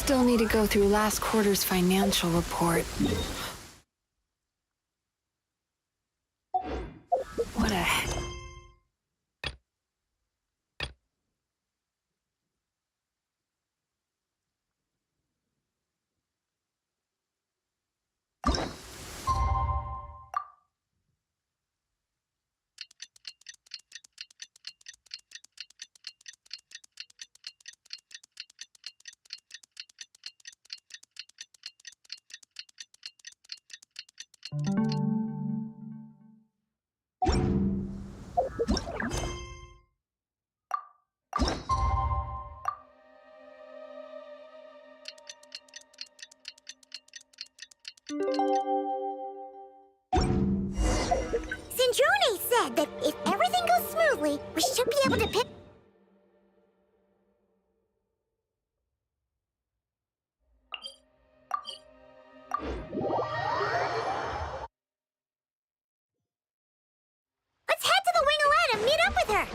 still need to go through last quarter's financial report. What a... Sindrone said that if everything goes smoothly, we should be able to pick... Let's head to the Wing-O-Lad and meet up with her!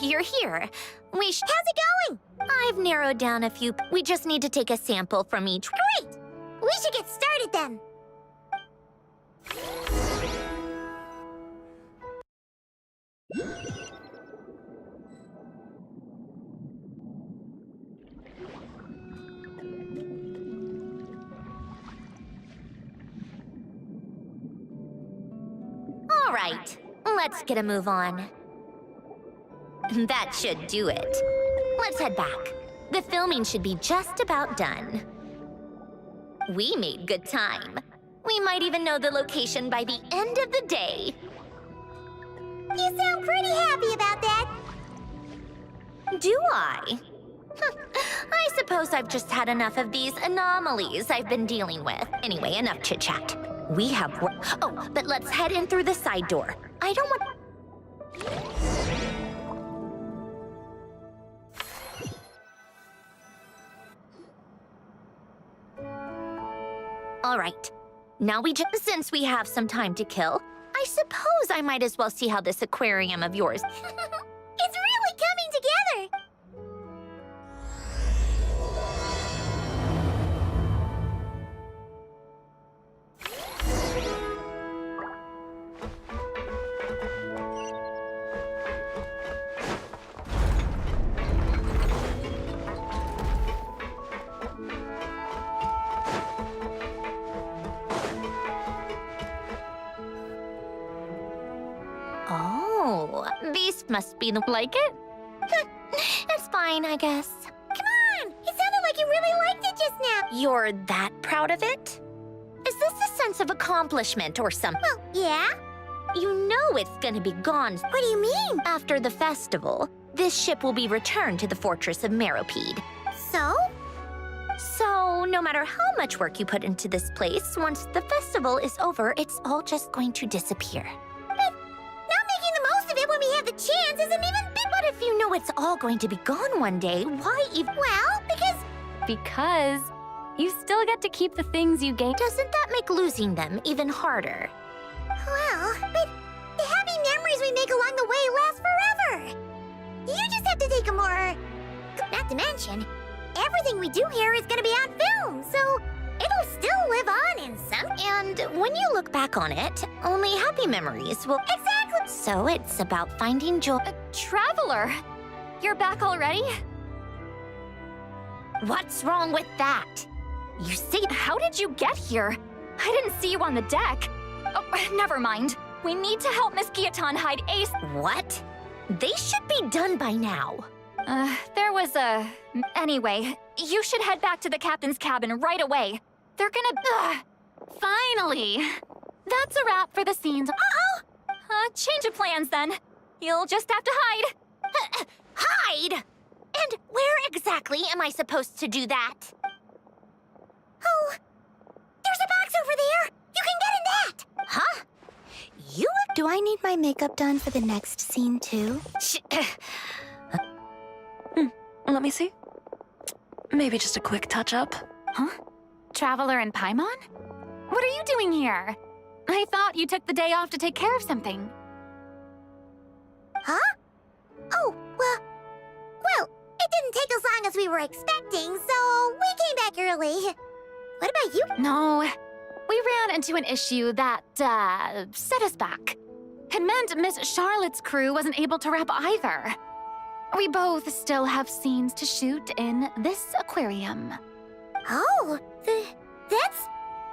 You're here. How's it going? I've narrowed down a few. We just need to take a sample from each. Great! We should get started then. All right, let's get a move on. That should do it. Let's head back. The filming should be just about done. We made good time. We might even know the location by the end of the day. You sound pretty happy about that. Do I? I suppose I've just had enough of these anomalies I've been dealing with. Anyway, enough chit-chat. We have work. Oh, but let's head in through the side door. I don't want... All right. Now since we have some time to kill, I suppose I might as well see how this aquarium of yours... It's really coming together! Oh, these must be the... Like it? It's fine, I guess. Come on! It sounded like you really liked it just now. You're that proud of it? Is this a sense of accomplishment or something? Well, yeah. You know it's gonna be gone. What do you mean? After the festival, this ship will be returned to the fortress of Meropide. So? So, no matter how much work you put into this place, once the festival is over, it's all just going to disappear. But not making the most of it when we have the chance isn't even big. But if you know it's all going to be gone one day, why even... Well, Because you still get to keep the things you gained. Doesn't that make losing them even harder? Well, but the happy memories we make along the way last forever. You just have to take a more... Not to mention, everything we do here is gonna be on film, so it'll still live on in some... And when you look back on it, only happy memories will... Exactly! So it's about finding joy... Traveler, you're back already? What's wrong with that? You see... How did you get here? I didn't see you on the deck. Oh, never mind. We need to help Miss Guillotin hide Ace. What? They should be done by now. There was a... Anyway, you should head back to the captain's cabin right away. They're gonna... Finally! That's a wrap for the scenes. Uh-oh! Change of plans, then. You'll just have to hide. Hide? And where exactly am I supposed to do that? Oh, there's a box over there. You can get in that. Huh? You... Do I need my makeup done for the next scene, too? Let me see. Maybe just a quick touch-up. Huh? Traveler and Paimon? What are you doing here? I thought you took the day off to take care of something. Huh? Oh, well, it didn't take as long as we were expecting, so we came back early. What about you? No, we ran into an issue that, set us back. It meant Miss Charlotte's crew wasn't able to wrap either. We both still have scenes to shoot in this aquarium. Oh, that's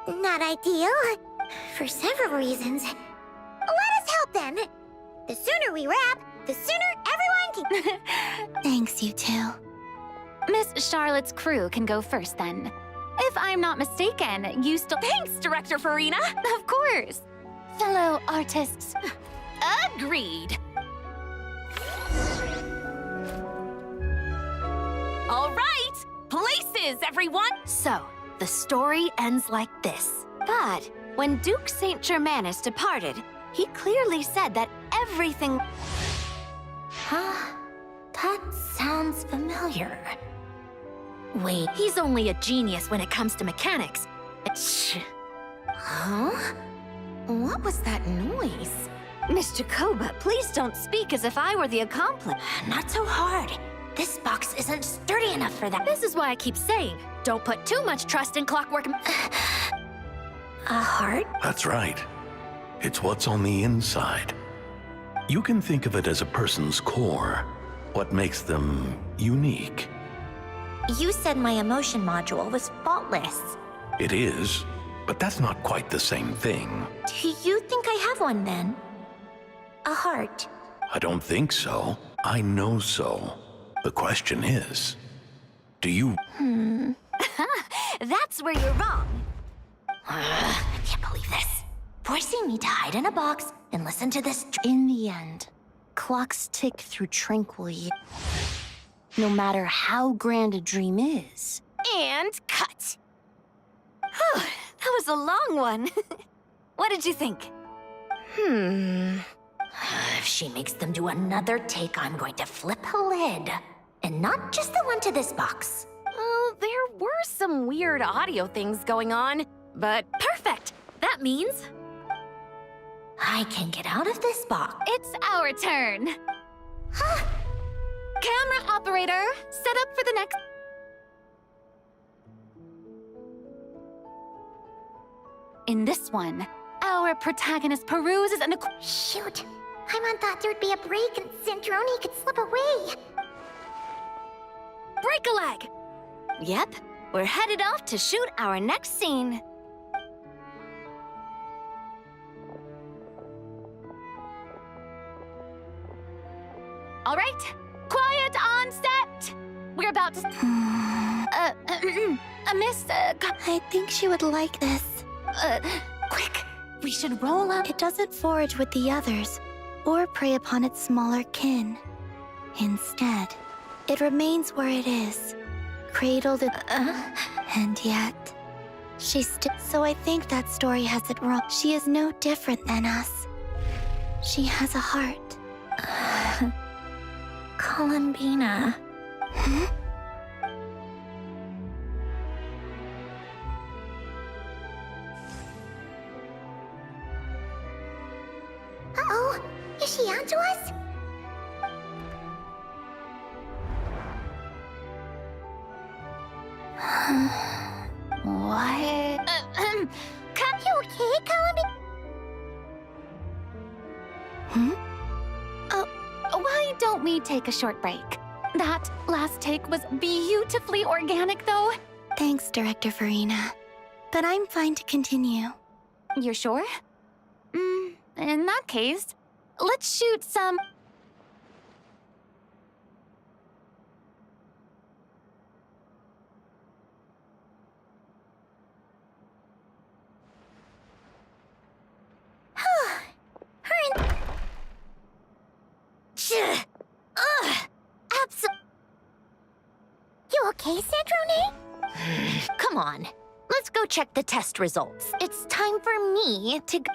not ideal. For several reasons. Let us help then. The sooner we wrap, the sooner everyone can... Thanks, you two. Miss Charlotte's crew can go first then. If I'm not mistaken, you still— Thanks, Director Farina. Of course. Fellow artists. Agreed. All right, places, everyone. So, the story ends like this. But when Duke St. Germanus departed, he clearly said that everything... Huh? That sounds familiar. Wait, he's only a genius when it comes to mechanics. Huh? What was that noise? Miss Jacoba, please don't speak as if I were the accomplice. Not so hard. This box isn't sturdy enough for that. This is why I keep saying, don't put too much trust in clockwork. A heart? That's right. It's what's on the inside. You can think of it as a person's core, what makes them unique. You said my emotion module was faultless. It is, but that's not quite the same thing. Do you think I have one then? A heart? I don't think so. I know so. The question is, do you... That's where you're wrong. I can't believe this. Forcing me to hide in a box and listen to this. In the end, clocks tick through tranquilly. No matter how grand a dream is. And cut. That was a long one. What did you think? If she makes them do another take, I'm going to flip a lid. And not just the one to this box. Well, there were some weird audio things going on, but Perfect. That means I can get out of this box. It's our turn. Camera operator, set up for the next... In this one, our protagonist peruses an... Shoot. Paimon thought there would be a break and Sandrone could slip away. break a leg. Yep, we're headed off to shoot our next scene. All right, quiet on set. We're about to... Miss... I think she would like this. quick, we should roll up... It doesn't forage with the others, or prey upon its smaller kin. Instead, it remains where it is, cradled and yet... So I think that story has it wrong. She is no different than us. She has a heart. Columbina. Uh-oh, is she onto us? What? Come you okay, Columbina? Why don't we take a short break? That last take was beautifully organic, though. Thanks, Director Farina. But I'm fine to continue. You're sure? In that case, let's shoot some... You okay, Sandrone? Come on. Let's go check the test results. It's time for me to go.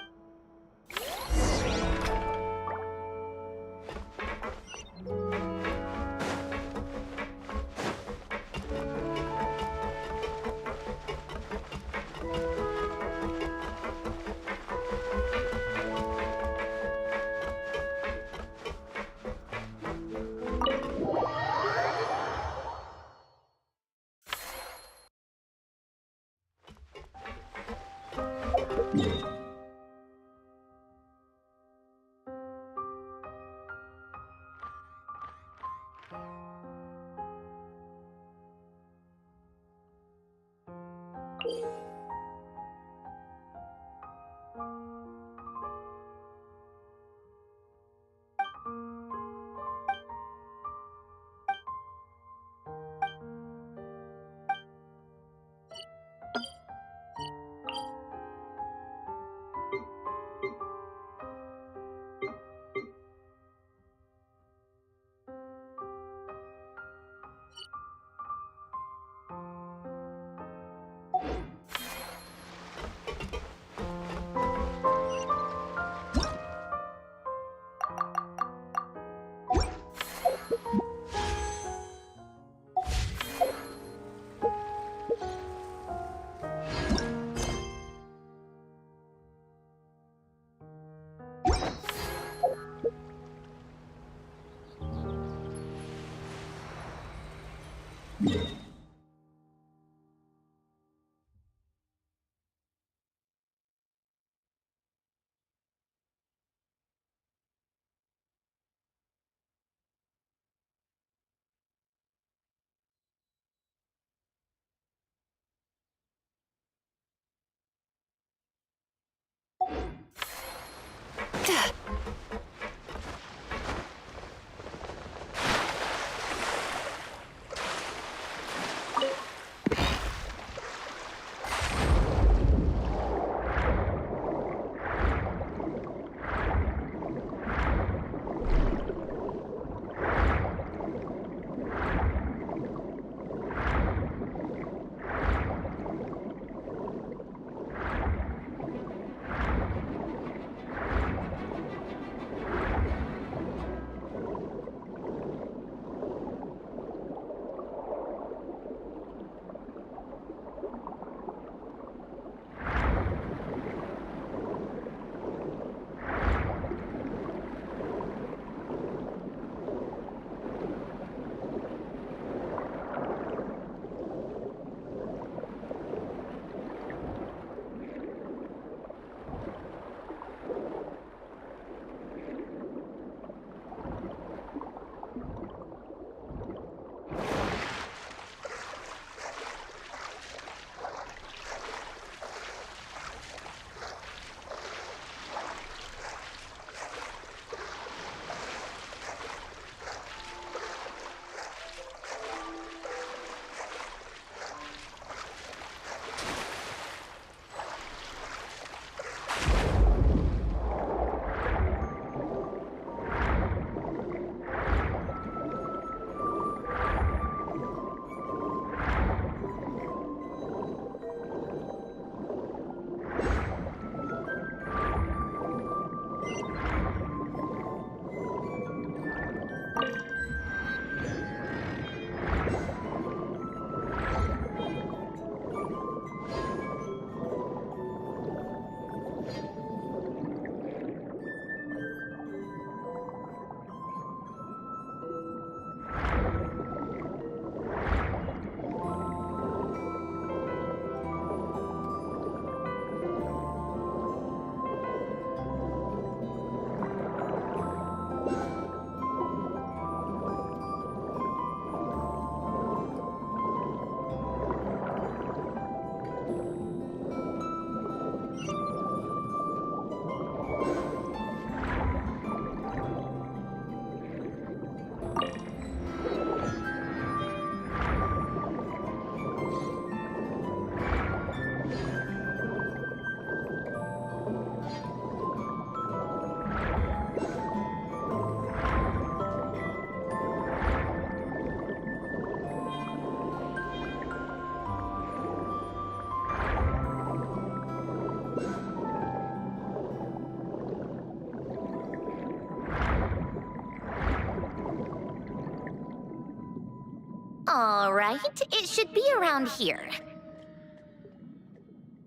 All right, it should be around here.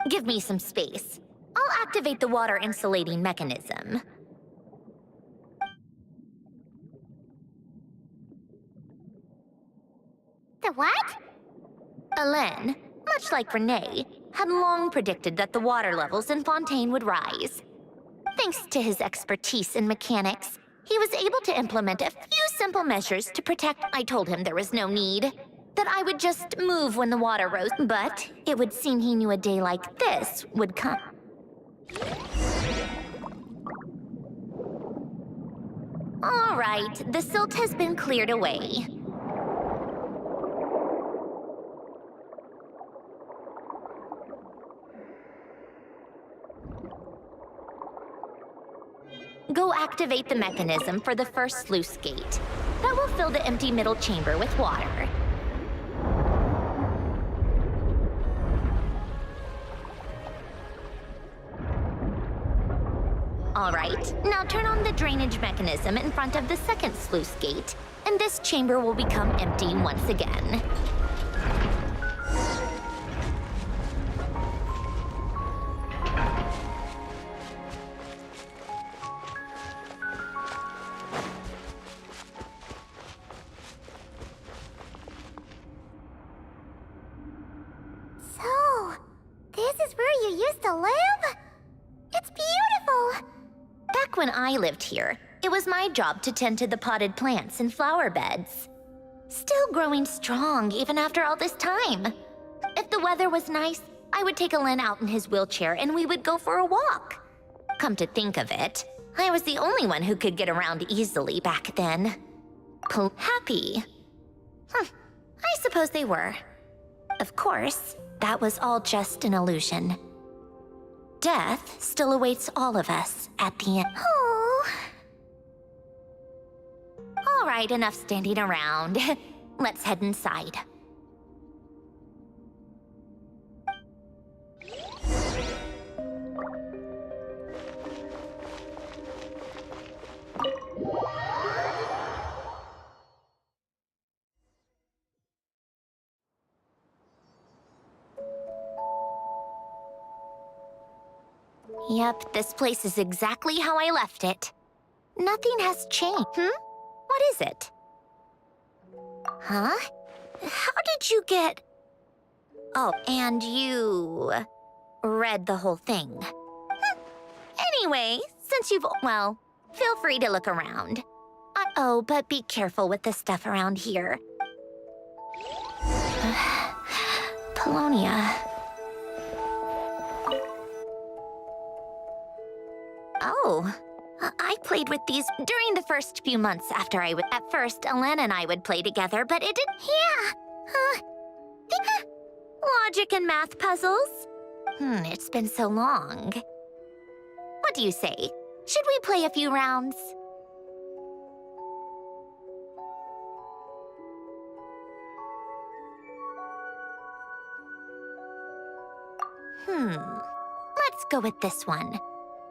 Give me some space. I'll activate the water insulating mechanism. The what? Alain, much like Renee, had long predicted that the water levels in Fontaine would rise. Thanks to his expertise in mechanics, he was able to implement a few simple measures to protect. I told him there was no need. that I would just move when the water rose, but it would seem he knew a day like this would come. All right, the silt has been cleared away. Go activate the mechanism for the first sluice gate. That will fill the empty middle chamber with water. All right, now turn on the drainage mechanism in front of the second sluice gate, and this chamber will become empty once again. So, this is where you used to live? It's beautiful! Back when I lived here, it was my job to tend to the potted plants and flower beds. Still growing strong even after all this time. If the weather was nice, I would take Alen out in his wheelchair and we would go for a walk. Come to think of it, I was the only one who could get around easily back then. Happy. I suppose they were. Of course, that was all just an illusion. Death still awaits all of us at the end. Oh. All right, enough standing around. Let's head inside. Yep, this place is exactly how I left it. Nothing has changed. What is it? Huh? How did you get... Oh, and you... read the whole thing. Anyway, since you've... well, feel free to look around. Oh, but be careful with the stuff around here. Polonia. Oh, I played with these during the first few months after I would... At first, Alen and I would play together, but it didn't... Yeah. Logic and math puzzles? It's been so long. What do you say? Should we play a few rounds? Let's go with this one.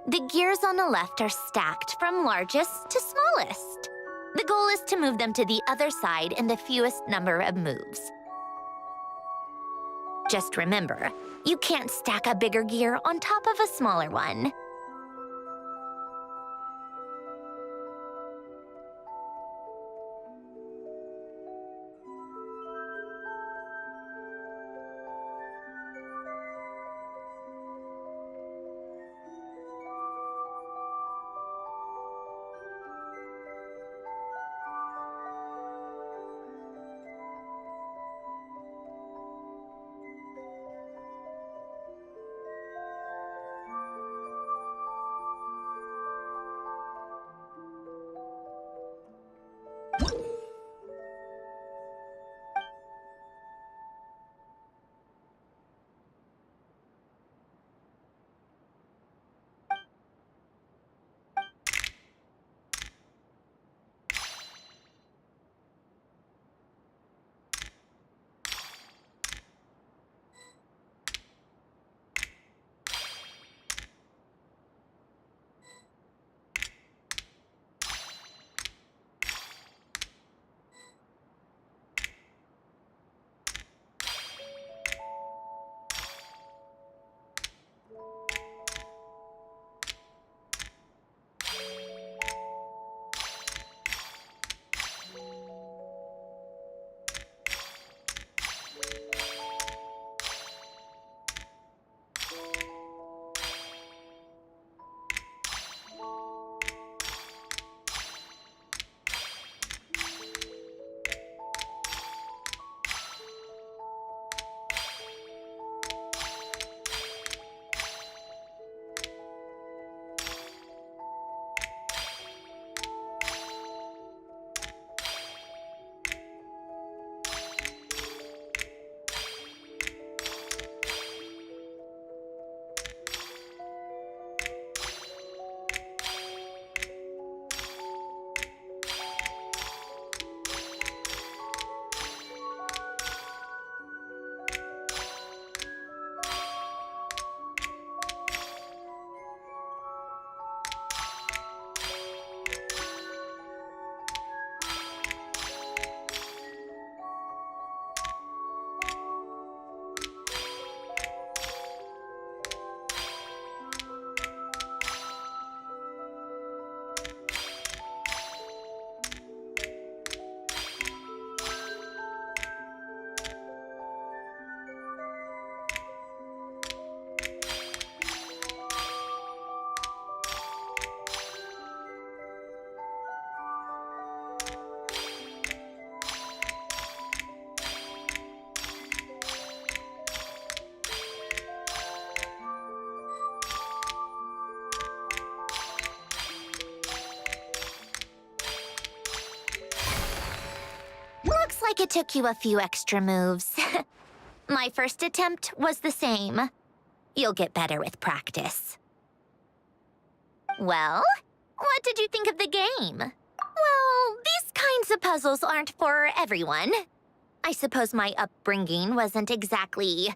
The gears on the left are stacked from largest to smallest. The goal is to move them to the other side in the fewest number of moves. Just remember, you can't stack a bigger gear on top of a smaller one. like it took you a few extra moves. My first attempt was the same. You'll get better with practice. Well, what did you think of the game? Well, these kinds of puzzles aren't for everyone. I suppose my upbringing wasn't exactly...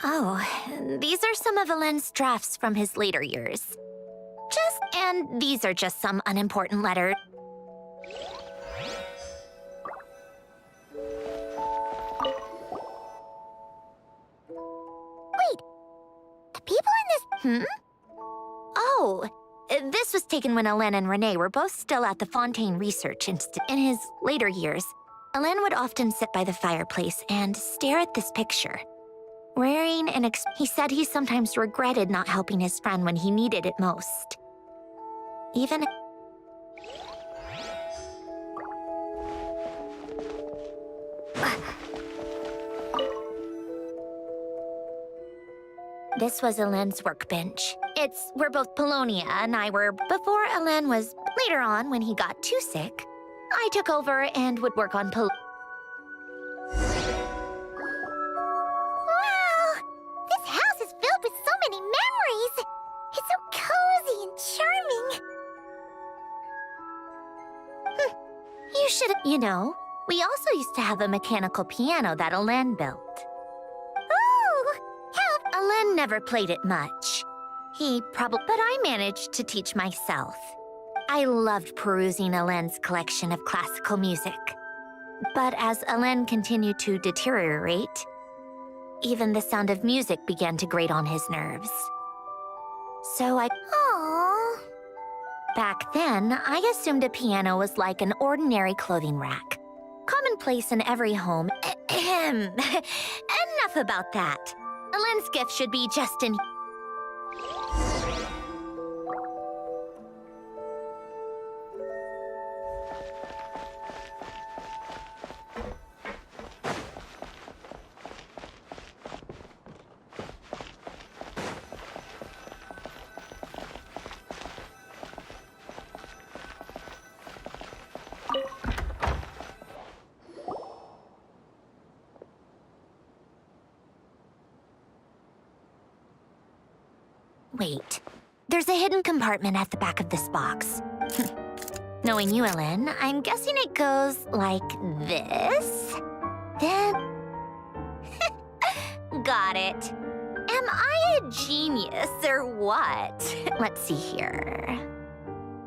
Oh, these are some of Alen's drafts from his later years. And these are just some unimportant letters. Wait, the people in this... Oh, this was taken when Alen and Renee were both still at the Fontaine Research Institute. In his later years, Alen would often sit by the fireplace and stare at this picture. Wearing an he said he sometimes regretted not helping his friend when he needed it most. Even... This was Alen's workbench. It's where both Polonia and I were before Alen was... Later on, when he got too sick, I took over and would work on Wow! This house is filled with so many memories! It's so cozy and charming! You should... You know, we also used to have a mechanical piano that Alen built. Alen never played it much. He probably... But I managed to teach myself. I loved perusing Alen's collection of classical music. But as Alen continued to deteriorate, even the sound of music began to grate on his nerves. So I... Aww. Back then, I assumed a piano was like an ordinary clothing rack. Commonplace in every home. Ahem. Enough about that. Alen's gift should be just in... Wait, there's a hidden compartment at the back of this box. Knowing you, Alen, I'm guessing it goes like this. Then... Got it. Am I a genius or what? Let's see here.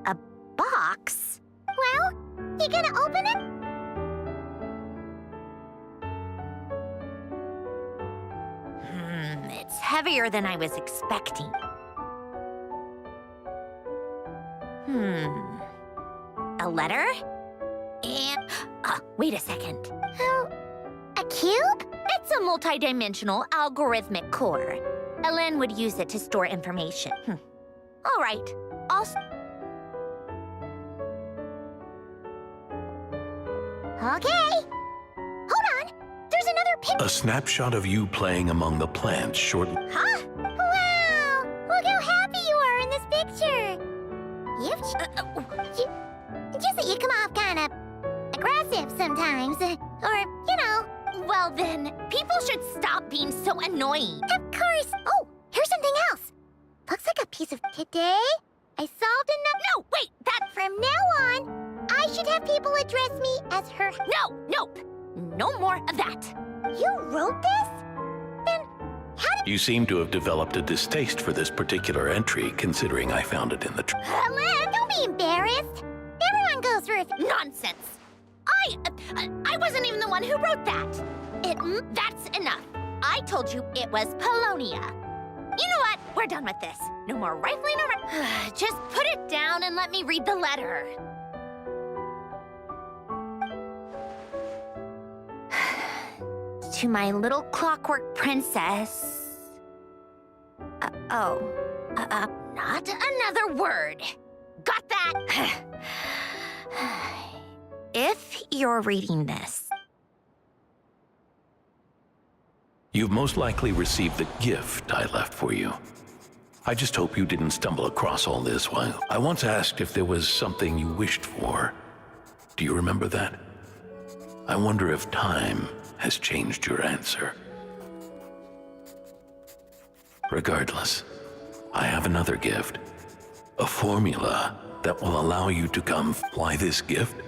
A box? Well, you gonna open it? It's heavier than I was expecting. A letter? And... wait a second. A cube? It's a multi-dimensional algorithmic core. Alen would use it to store information. All right, Okay. Hold on. There's another picture. A snapshot of you playing among the plants shortly. Huh? Wow! Look how happy you are in this picture. Just that you come off kind of aggressive sometimes. Or, you know. Well then, people should stop being so annoying. Of course. Oh, here's something else. Looks like a piece of today. I solved enough. No, wait, that... From now on, I should have people address me as her... Nope. No more of that. You wrote this? Then how did... You seem to have developed a distaste for this particular entry, considering I found it in the... Alen, don't be embarrassed. Everyone goes through it. Nonsense. I wasn't even the one who wrote that. That's enough. I told you it was Polonia. You know what? We're done with this. No more rifling around. Just put it down and let me read the letter. To my little clockwork princess. Not another word. Got that? If you're reading this, You've most likely received the gift I left for you. I just hope you didn't stumble across all this while I once asked if there was something you wished for. Do you remember that? I wonder if time has changed your answer. Regardless, I have another gift. A formula that will allow you to come. Why this gift?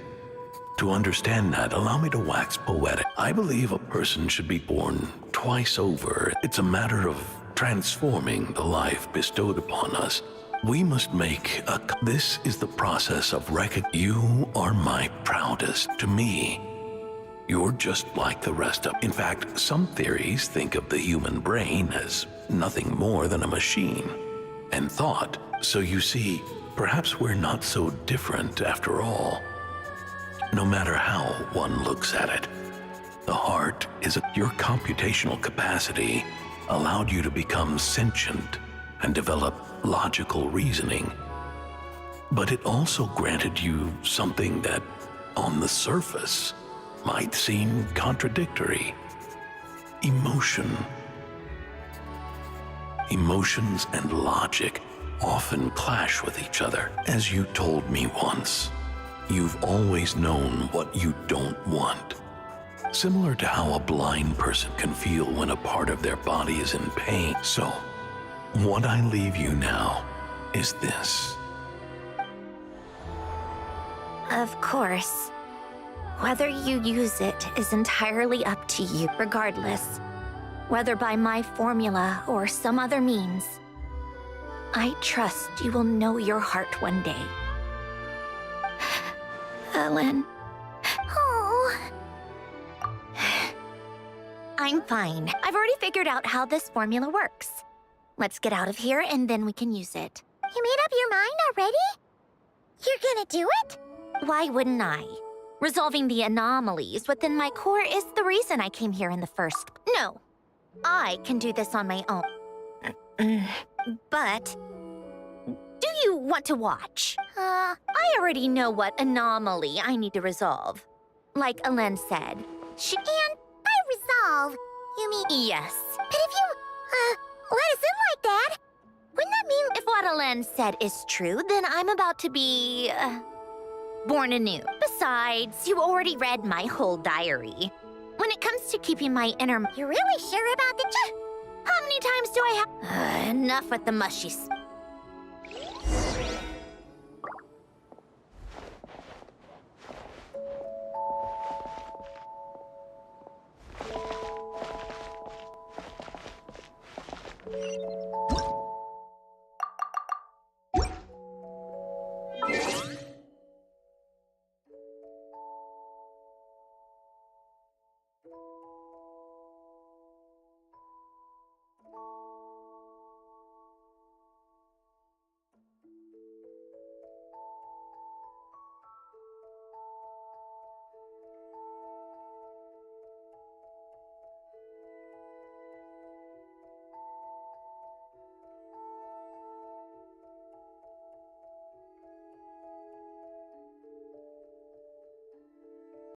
To understand that, allow me to wax poetic. I believe a person should be born twice over. It's a matter of transforming the life bestowed upon us. We must make a... This is the process of You are my proudest. To me, you're just like the rest of... In fact, some theories think of the human brain as nothing more than a machine and thought. So you see, perhaps we're not so different after all. No matter how one looks at it, the heart is your computational capacity allowed you to become sentient and develop logical reasoning. But it also granted you something that, on the surface, might seem contradictory. Emotion. Emotions and logic often clash with each other. As you told me once, you've always known what you don't want. Similar to how a blind person can feel when a part of their body is in pain. So, what I leave you now is this. of course. Whether you use it is entirely up to you, regardless. Whether by my formula or some other means. I trust you will know your heart one day. Ellen. Oh. I'm fine. I've already figured out how this formula works. Let's get out of here and then we can use it. You made up your mind already? You're gonna do it? Why wouldn't I? Resolving the anomalies within my core is the reason I came here in the first... No. I can do this on my own. But... do you want to watch? I already know what anomaly I need to resolve. Like Alen said, And by resolve, you mean... Yes. But if you, let us in like that, wouldn't that mean... If what Alen said is true, then I'm about to be... born anew. Besides, you already read my whole diary. When it comes to keeping my inner... You're really sure about the... How many times do I have... enough with the mushies.